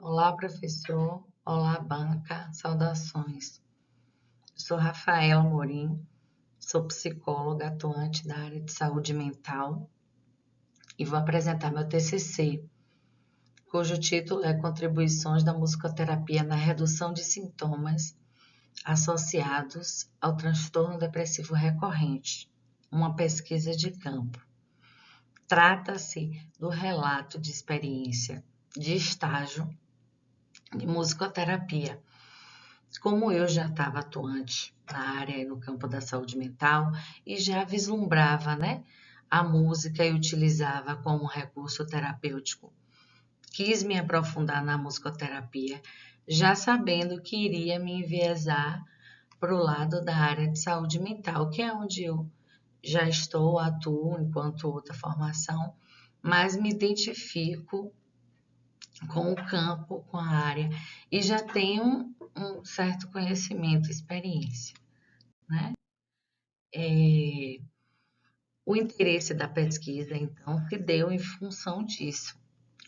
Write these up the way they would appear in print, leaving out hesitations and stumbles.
Olá, professor. Olá, banca. Saudações. Sou Rafaela Morim, sou psicóloga atuante da área de saúde mental e vou apresentar meu TCC, cujo título é Contribuições da musicoterapia na redução de sintomas associados ao transtorno depressivo recorrente, uma pesquisa de campo. Trata-se do relato de experiência de estágio de musicoterapia. Como eu já estava atuante na área e no campo da saúde mental e já vislumbrava, a música e utilizava como recurso terapêutico, quis me aprofundar na musicoterapia, já sabendo que iria me enviesar para o lado da área de saúde mental, que é onde eu já atuo enquanto outra formação, mas me identifico com o campo, com a área, e já tenho um certo conhecimento, experiência, né? O interesse da pesquisa, então, se deu em função disso.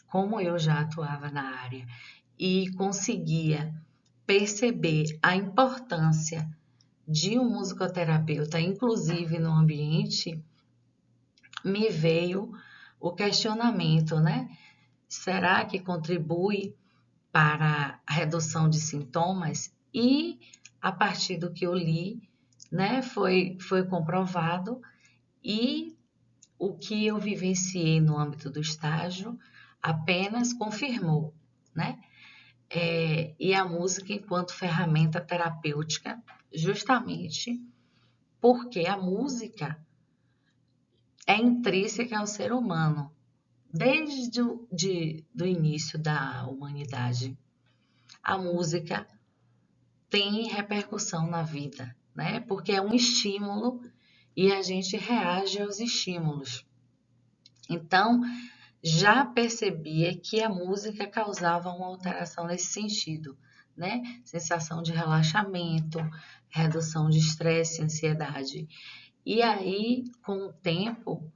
Como eu já atuava na área e conseguia perceber a importância de um musicoterapeuta, inclusive no ambiente, me veio o questionamento, Será que contribui para a redução de sintomas? E a partir do que eu li, foi comprovado e o que eu vivenciei no âmbito do estágio apenas confirmou, né? E a música enquanto ferramenta terapêutica, justamente porque a música é intrínseca ao ser humano, desde do início da humanidade. A música tem repercussão na vida, né? Porque é um estímulo e a gente reage aos estímulos. Então, já percebia que a música causava uma alteração nesse sentido, né? Sensação de relaxamento, redução de estresse, ansiedade. E aí, com o tempo,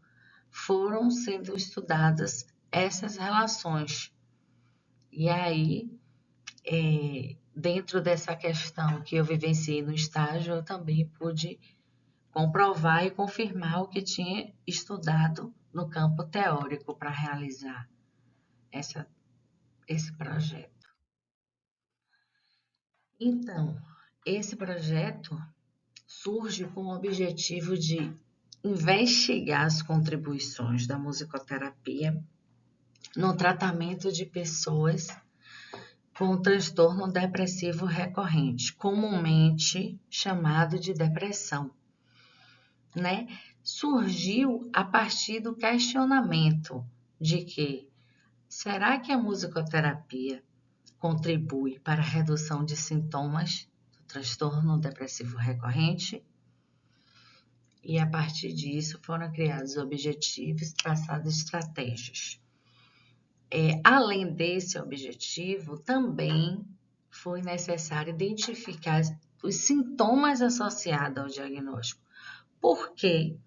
foram sendo estudadas essas relações. E aí, dentro dessa questão que eu vivenciei no estágio, eu também pude comprovar e confirmar o que tinha estudado no campo teórico para realizar esse projeto. Então, esse projeto surge com o objetivo de investigar as contribuições da musicoterapia no tratamento de pessoas com transtorno depressivo recorrente, comumente chamado de depressão, Surgiu a partir do questionamento de que será que a musicoterapia contribui para a redução de sintomas do transtorno depressivo recorrente? E a partir disso foram criados objetivos, traçadas estratégias. Além desse objetivo, também foi necessário identificar os sintomas associados ao diagnóstico. Por quê?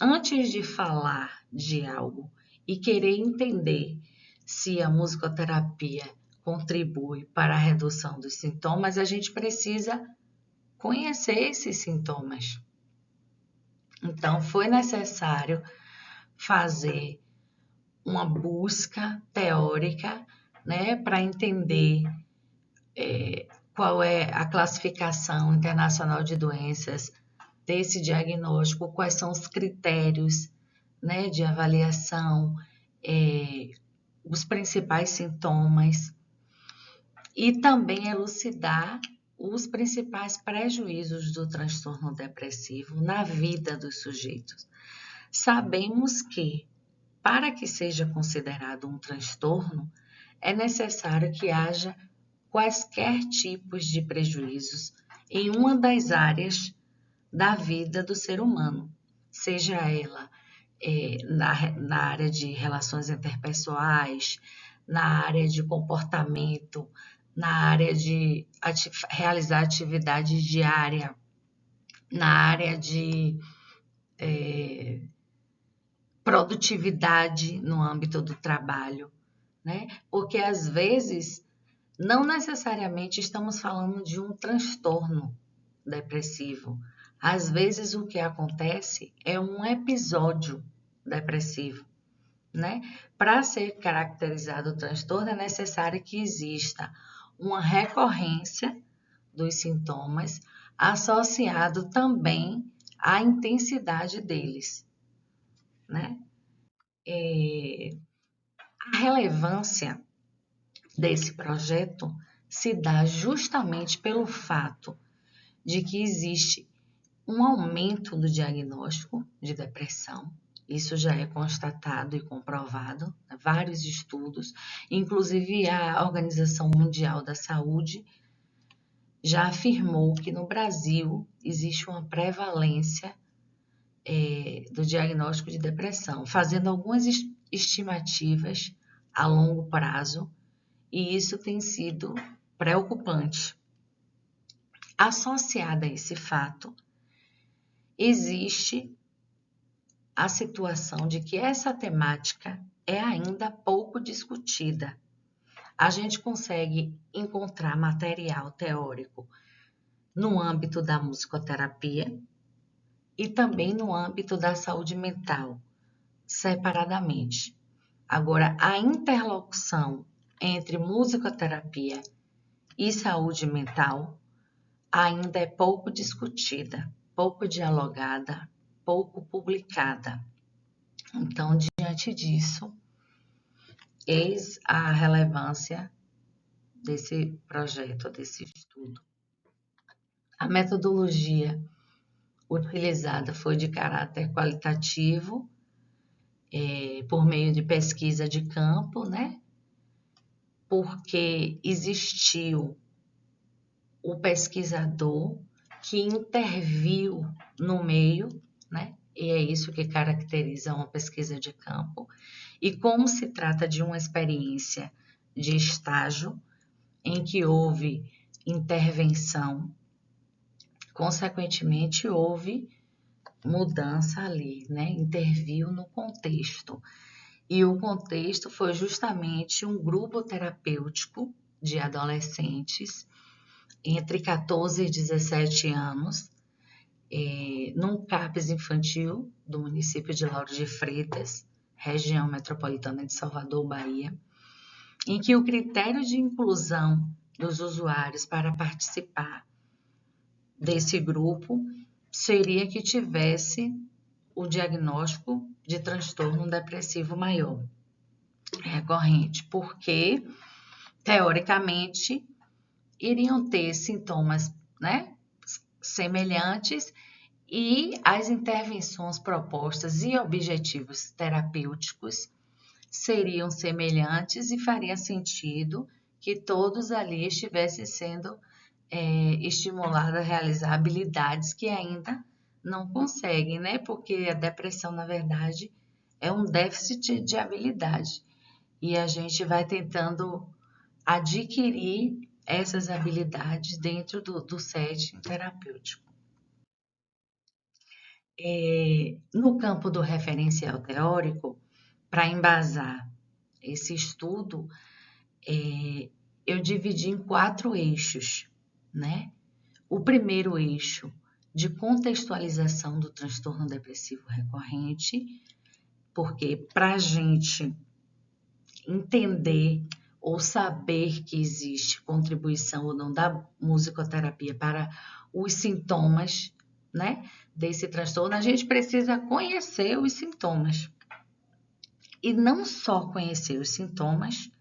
Antes de falar de algo e querer entender se a musicoterapia contribui para a redução dos sintomas, a gente precisa conhecer esses sintomas. Então, foi necessário fazer uma busca teórica, para entender qual é a classificação internacional de doenças desse diagnóstico, quais são os critérios, de avaliação, os principais sintomas e também elucidar os principais prejuízos do transtorno depressivo na vida dos sujeitos. Sabemos que, para que seja considerado um transtorno, é necessário que haja quaisquer tipos de prejuízos em uma das áreas da vida do ser humano, seja ela na área de relações interpessoais, na área de comportamento, na área de realizar atividade diária, na área de produtividade no âmbito do trabalho. né? Porque às vezes não necessariamente estamos falando de um transtorno depressivo. Às vezes o que acontece é um episódio depressivo, né? Para ser caracterizado o transtorno é necessário que exista uma recorrência dos sintomas associado também à intensidade deles, né? A relevância desse projeto se dá justamente pelo fato de que existe um aumento do diagnóstico de depressão. Isso já é constatado e comprovado, vários estudos, inclusive a Organização Mundial da Saúde já afirmou que no Brasil existe uma prevalência do diagnóstico de depressão, fazendo algumas estimativas a longo prazo, e isso tem sido preocupante. Associada a esse fato, existe a situação de que essa temática é ainda pouco discutida. A gente consegue encontrar material teórico no âmbito da musicoterapia e também no âmbito da saúde mental, separadamente. Agora, a interlocução entre musicoterapia e saúde mental ainda é pouco discutida, pouco dialogada, pouco publicada. Então, diante disso, eis a relevância desse projeto, desse estudo. A metodologia utilizada foi de caráter qualitativo, por meio de pesquisa de campo, né? Porque existiu o pesquisador que interviu no meio, né? E é isso que caracteriza uma pesquisa de campo. E como se trata de uma experiência de estágio em que houve intervenção, consequentemente houve mudança ali, né? Interviu no contexto. E o contexto foi justamente um grupo terapêutico de adolescentes entre 14 e 17 anos, num CAPS infantil do município de Lauro de Freitas, região metropolitana de Salvador, Bahia, em que o critério de inclusão dos usuários para participar desse grupo seria que tivesse o diagnóstico de transtorno depressivo maior recorrente, porque, teoricamente, iriam ter sintomas, né, semelhantes e as intervenções propostas e objetivos terapêuticos seriam semelhantes e faria sentido que todos ali estivessem sendo estimulados a realizar habilidades que ainda não conseguem, né? Porque a depressão, na verdade, é um déficit de habilidade e a gente vai tentando adquirir essas habilidades dentro do setting terapêutico. No campo do referencial teórico, para embasar esse estudo, eu dividi em 4 eixos, né? O primeiro eixo de contextualização do transtorno depressivo recorrente, porque para a gente entender ou saber que existe contribuição ou não da musicoterapia para os sintomas, né, desse transtorno, a gente precisa conhecer os sintomas. E não só conhecer os sintomas,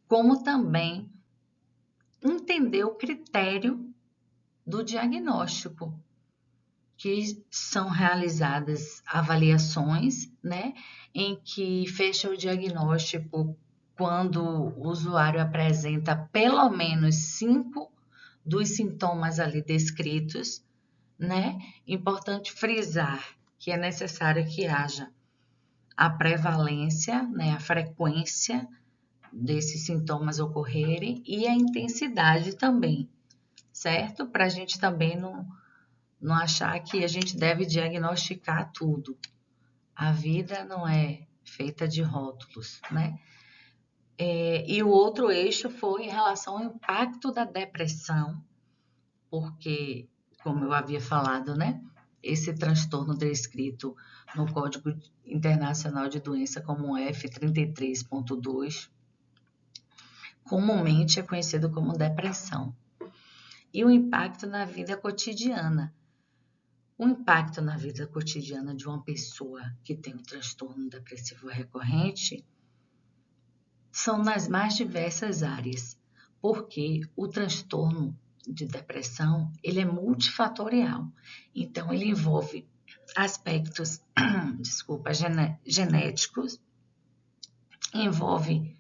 como também entender o critério do diagnóstico, que são realizadas avaliações, né, em que fecha o diagnóstico quando o usuário apresenta pelo menos 5 dos sintomas ali descritos, né? Importante frisar que é necessário que haja a prevalência, né, a frequência desses sintomas ocorrerem e a intensidade também, certo? Para a gente também não achar que a gente deve diagnosticar tudo. A vida não é feita de rótulos, né? E o outro eixo foi em relação ao impacto da depressão, porque, como eu havia falado, né, esse transtorno descrito no Código Internacional de Doença como F33.2, comumente é conhecido como depressão. E o impacto na vida cotidiana. O impacto na vida cotidiana de uma pessoa que tem um transtorno depressivo recorrente são nas mais diversas áreas, porque o transtorno de depressão, ele é multifatorial. Então, ele envolve aspectos, genéticos, envolve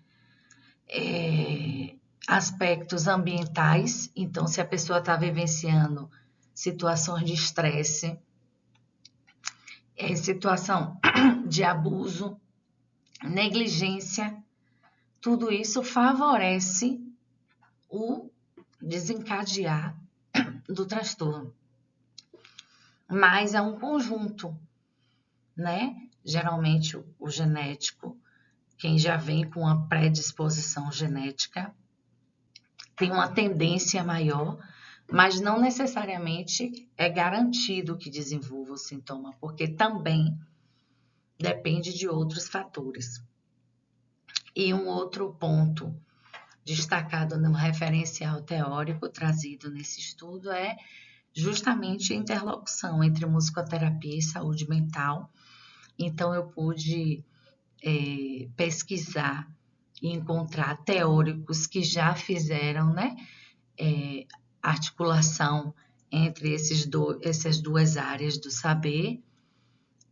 aspectos ambientais. Então, se a pessoa está vivenciando situações de estresse, situação de abuso, negligência, tudo isso favorece o desencadear do transtorno. Mas é um conjunto, né? Geralmente o genético, quem já vem com uma predisposição genética, tem uma tendência maior, mas não necessariamente é garantido que desenvolva o sintoma, porque também depende de outros fatores. E um outro ponto destacado no referencial teórico trazido nesse estudo é justamente a interlocução entre musicoterapia e saúde mental. Então, eu pude pesquisar e encontrar teóricos que já fizeram, né, articulação entre essas duas áreas do saber,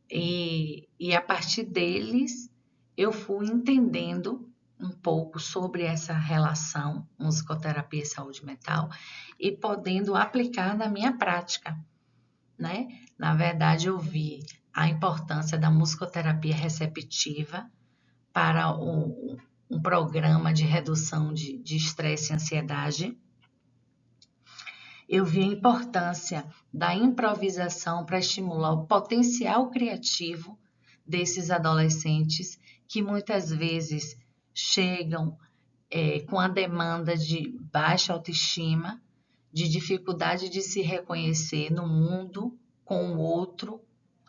e a partir deles eu fui entendendo um pouco sobre essa relação musicoterapia e saúde mental e podendo aplicar na minha prática, né? Na verdade, eu vi a importância da musicoterapia receptiva para um programa de redução de estresse e ansiedade. Eu vi a importância da improvisação para estimular o potencial criativo desses adolescentes que muitas vezes chegam com a demanda de baixa autoestima, de dificuldade de se reconhecer no mundo, com o outro,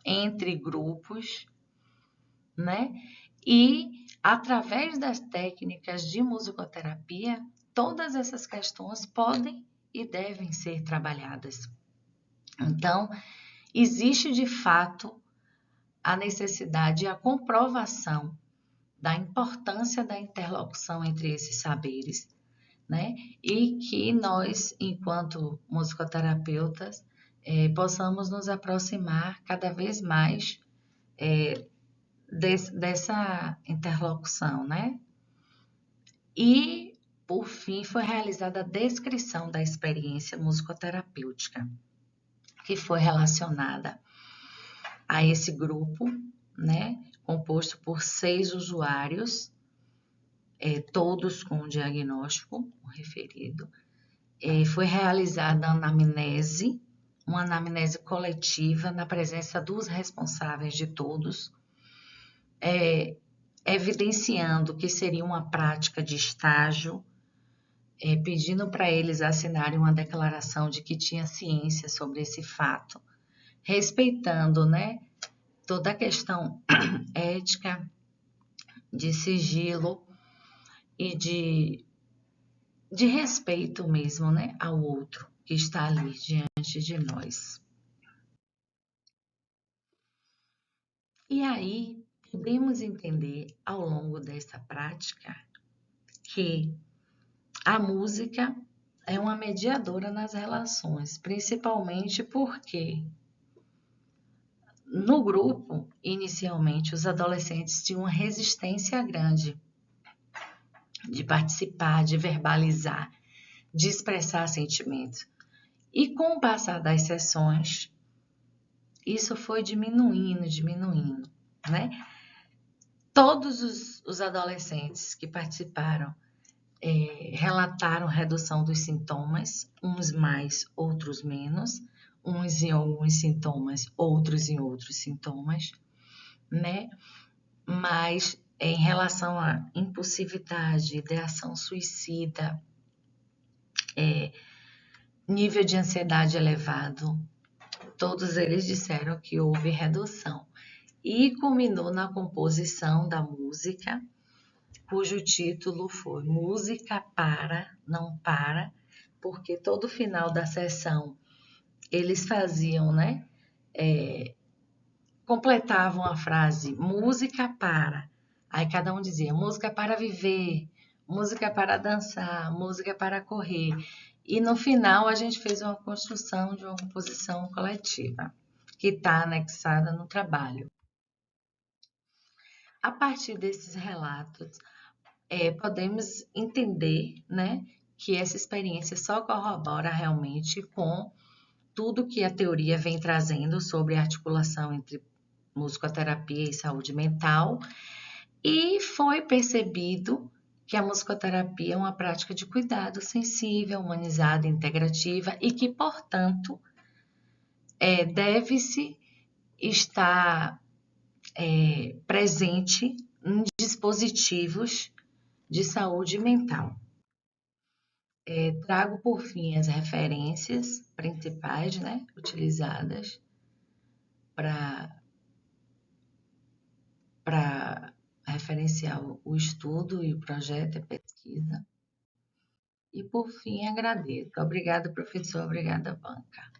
entre grupos, né? E, através das técnicas de musicoterapia, todas essas questões podem e devem ser trabalhadas. Então, existe de fato a necessidade e a comprovação da importância da interlocução entre esses saberes, né? E que nós, enquanto musicoterapeutas, possamos nos aproximar cada vez mais dessa interlocução, né? E, por fim, foi realizada a descrição da experiência musicoterapêutica, que foi relacionada a esse grupo, né? Composto por 6 usuários, todos com diagnóstico referido. Foi realizada uma anamnese coletiva na presença dos responsáveis de todos, evidenciando que seria uma prática de estágio, pedindo para eles assinarem uma declaração de que tinha ciência sobre esse fato, respeitando, né, toda a questão ética, de sigilo e de respeito mesmo, né, ao outro que está ali diante de nós. E aí, podemos entender ao longo dessa prática que a música é uma mediadora nas relações, principalmente porque no grupo, inicialmente, os adolescentes tinham uma resistência grande de participar, de verbalizar, de expressar sentimentos. E com o passar das sessões, isso foi diminuindo, né? Todos os adolescentes que participaram relataram redução dos sintomas, uns mais, outros menos, uns em alguns sintomas, outros em outros sintomas, né? Mas em relação à impulsividade, ideação suicida, nível de ansiedade elevado, todos eles disseram que houve redução. E culminou na composição da música, cujo título foi Música para, não para, porque todo final da sessão eles faziam, né? Completavam a frase música para. Aí cada um dizia música para viver, música para dançar, música para correr. E no final a gente fez uma construção de uma composição coletiva, que está anexada no trabalho. A partir desses relatos, podemos entender, né, que essa experiência só corrobora realmente com tudo que a teoria vem trazendo sobre a articulação entre musicoterapia e saúde mental, e foi percebido que a musicoterapia é uma prática de cuidado sensível, humanizada, integrativa e que, portanto, deve-se estar presente em dispositivos de saúde mental. Trago por fim as referências principais, né, utilizadas para referenciar o estudo e o projeto e a pesquisa. E por fim, agradeço. Obrigada, professor. Obrigada, banca.